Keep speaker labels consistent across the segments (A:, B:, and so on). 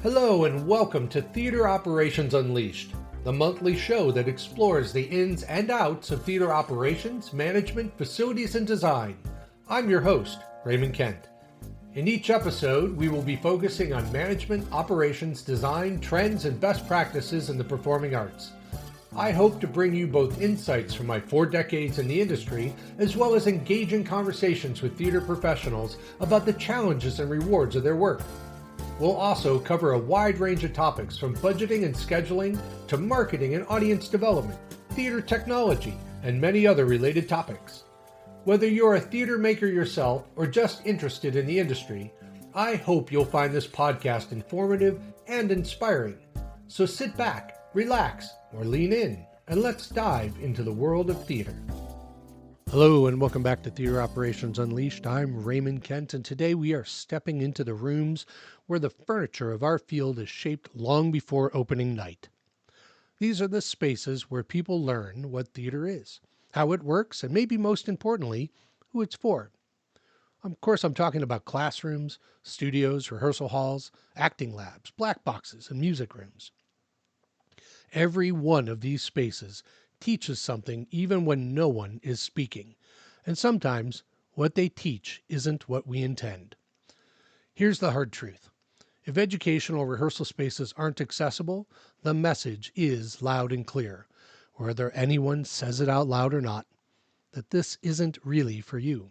A: Hello and welcome to Theater Operations Unleashed, the monthly show that explores the ins and outs of theater operations, management, facilities, and design. I'm your host, Raymond Kent. In each episode, we will be focusing on management, operations, design, trends, and best practices in the performing arts. I hope to bring you both insights from my 4 decades in the industry, as well as engaging conversations with theater professionals about the challenges and rewards of their work. We'll also cover a wide range of topics from budgeting and scheduling to marketing and audience development, theater technology, and many other related topics. Whether you're a theater maker yourself or just interested in the industry, I hope you'll find this podcast informative and inspiring. So sit back, relax, or lean in, and let's dive into the world of theater. Hello and welcome back to Theater Operations Unleashed. I'm Raymond Kent, and today we are stepping into the rooms where the furniture of our field is shaped long before opening night. These are the spaces where people learn what theater is, how it works, and maybe most importantly, who it's for. Of course, I'm talking about classrooms, studios, rehearsal halls, acting labs, black boxes, and music rooms. Every one of these spaces teaches something even when no one is speaking, and sometimes what they teach isn't what we intend. Here's the hard truth. If educational rehearsal spaces aren't accessible, the message is loud and clear, whether anyone says it out loud or not, that this isn't really for you.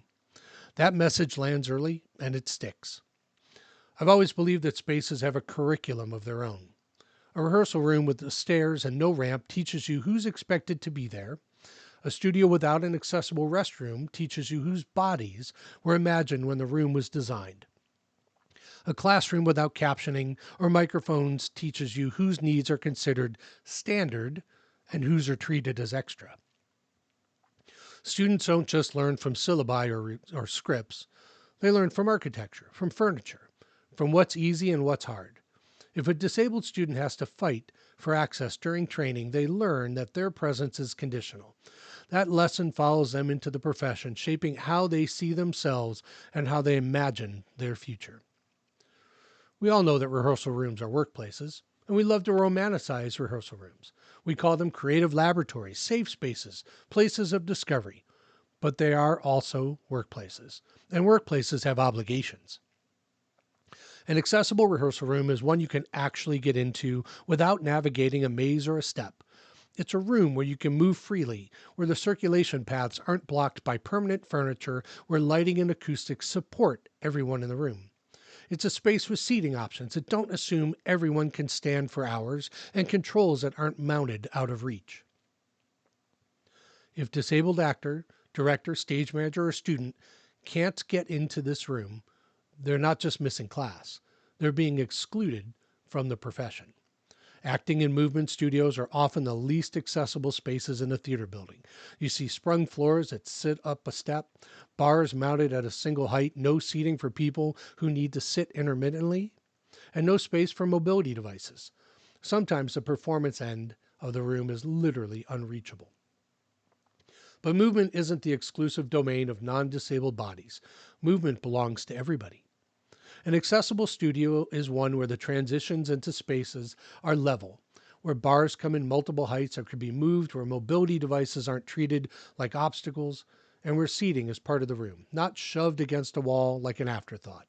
A: That message lands early and it sticks. I've always believed that spaces have a curriculum of their own. A rehearsal room with the stairs and no ramp teaches you who's expected to be there. A studio without an accessible restroom teaches you whose bodies were imagined when the room was designed. A classroom without captioning or microphones teaches you whose needs are considered standard and whose are treated as extra. Students don't just learn from syllabi or scripts. They learn from architecture, from furniture, from what's easy and what's hard. If a disabled student has to fight for access during training, they learn that their presence is conditional. That lesson follows them into the profession, shaping how they see themselves and how they imagine their future. We all know that rehearsal rooms are workplaces, and we love to romanticize rehearsal rooms. We call them creative laboratories, safe spaces, places of discovery. But they are also workplaces, and workplaces have obligations. An accessible rehearsal room is one you can actually get into without navigating a maze or a step. It's a room where you can move freely, where the circulation paths aren't blocked by permanent furniture, where lighting and acoustics support everyone in the room. It's a space with seating options that don't assume everyone can stand for hours and controls that aren't mounted out of reach. If disabled actor, director, stage manager, or student can't get into this room, they're not just missing class. They're being excluded from the profession. Acting and movement studios are often the least accessible spaces in a theater building. You see sprung floors that sit up a step, bars mounted at a single height, no seating for people who need to sit intermittently, and no space for mobility devices. Sometimes the performance end of the room is literally unreachable. But movement isn't the exclusive domain of non-disabled bodies. Movement belongs to everybody. An accessible studio is one where the transitions into spaces are level, where bars come in multiple heights or can be moved, where mobility devices aren't treated like obstacles, and where seating is part of the room, not shoved against a wall like an afterthought.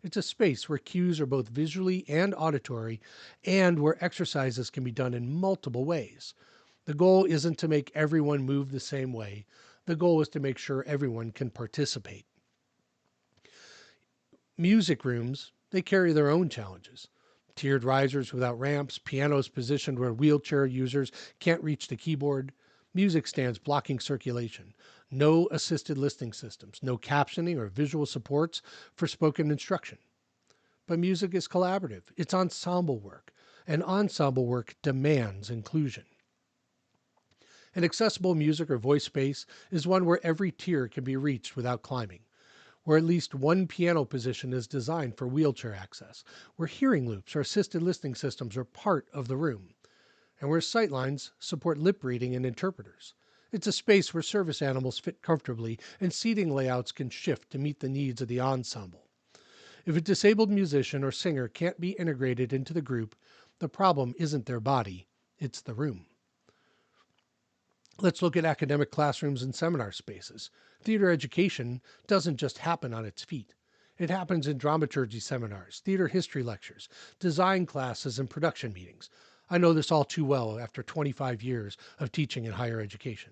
A: It's a space where cues are both visually and auditory, and where exercises can be done in multiple ways. The goal isn't to make everyone move the same way. The goal is to make sure everyone can participate. Music rooms, they carry their own challenges. Tiered risers without ramps, pianos positioned where wheelchair users can't reach the keyboard, music stands blocking circulation, no assisted listening systems, no captioning or visual supports for spoken instruction. But music is collaborative. It's ensemble work, and ensemble work demands inclusion. An accessible music or voice space is one where every tier can be reached without climbing, where at least one piano position is designed for wheelchair access, where hearing loops or assisted listening systems are part of the room, and where sightlines support lip reading and interpreters. It's a space where service animals fit comfortably and seating layouts can shift to meet the needs of the ensemble. If a disabled musician or singer can't be integrated into the group, the problem isn't their body, it's the room. Let's look at academic classrooms and seminar spaces. Theater education doesn't just happen on its feet. It happens in dramaturgy seminars, theater history lectures, design classes, and production meetings. I know this all too well after 25 years of teaching in higher education.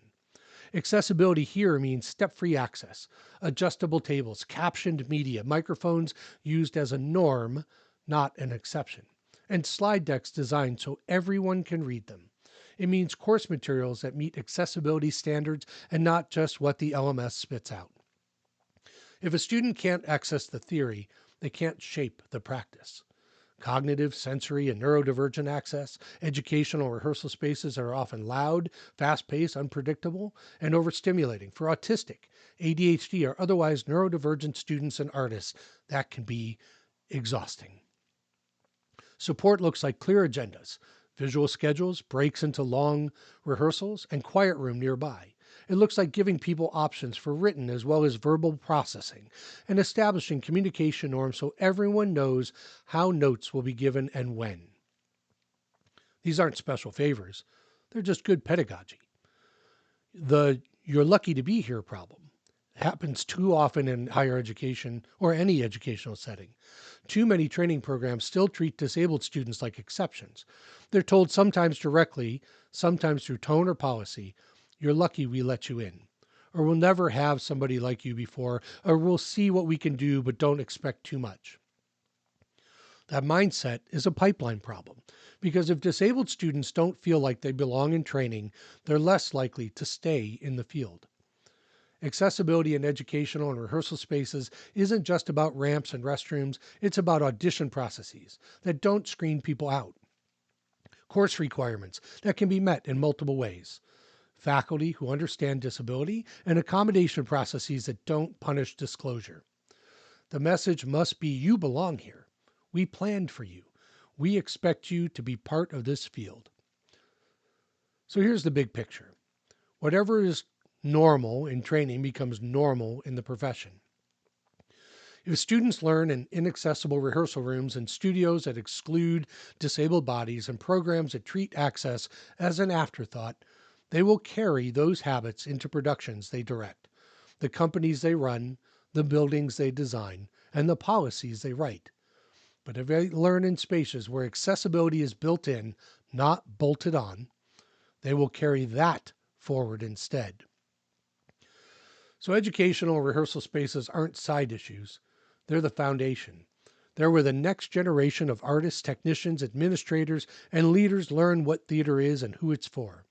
A: Accessibility here means step-free access, adjustable tables, captioned media, microphones used as a norm, not an exception, and slide decks designed so everyone can read them. It means course materials that meet accessibility standards and not just what the LMS spits out. If a student can't access the theory, they can't shape the practice. Cognitive, sensory, and neurodivergent access, educational rehearsal spaces are often loud, fast-paced, unpredictable, and overstimulating. For autistic, ADHD, or otherwise neurodivergent students and artists, that can be exhausting. Support looks like clear agendas, visual schedules, breaks into long rehearsals, and quiet room nearby. It looks like giving people options for written as well as verbal processing and establishing communication norms so everyone knows how notes will be given and when. These aren't special favors. They're just good pedagogy. The "you're lucky to be here" problem happens too often in higher education or any educational setting. Too many training programs still treat disabled students like exceptions. They're told sometimes directly, sometimes through tone or policy, "You're lucky we let you in," or "We'll never have somebody like you before," or "We'll see what we can do, but don't expect too much." That mindset is a pipeline problem, because if disabled students don't feel like they belong in training, they're less likely to stay in the field. Accessibility in educational and rehearsal spaces isn't just about ramps and restrooms, it's about audition processes that don't screen people out. Course requirements that can be met in multiple ways. Faculty who understand disability, and accommodation processes that don't punish disclosure. The message must be, you belong here. We planned for you. We expect you to be part of this field. So here's the big picture. Whatever is normal in training becomes normal in the profession. If students learn in inaccessible rehearsal rooms and studios that exclude disabled bodies and programs that treat access as an afterthought, they will carry those habits into productions they direct, the companies they run, the buildings they design, and the policies they write. But if they learn in spaces where accessibility is built in, not bolted on, they will carry that forward instead. So educational rehearsal spaces aren't side issues. They're the foundation. They're where the next generation of artists, technicians, administrators, and leaders learn what theater is and who it's for.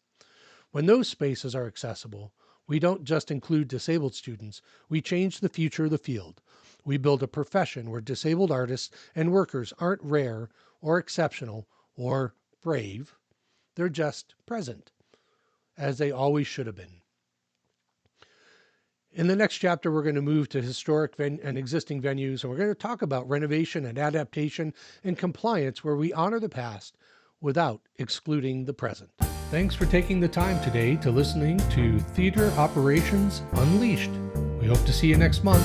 A: When those spaces are accessible, we don't just include disabled students, we change the future of the field. We build a profession where disabled artists and workers aren't rare or exceptional or brave. They're just present, as they always should have been. In the next chapter, we're going to move to historic and existing venues, and we're going to talk about renovation and adaptation and compliance where we honor the past without excluding the present. Thanks for taking the time today to listening to Theater Operations Unleashed. We hope to see you next month.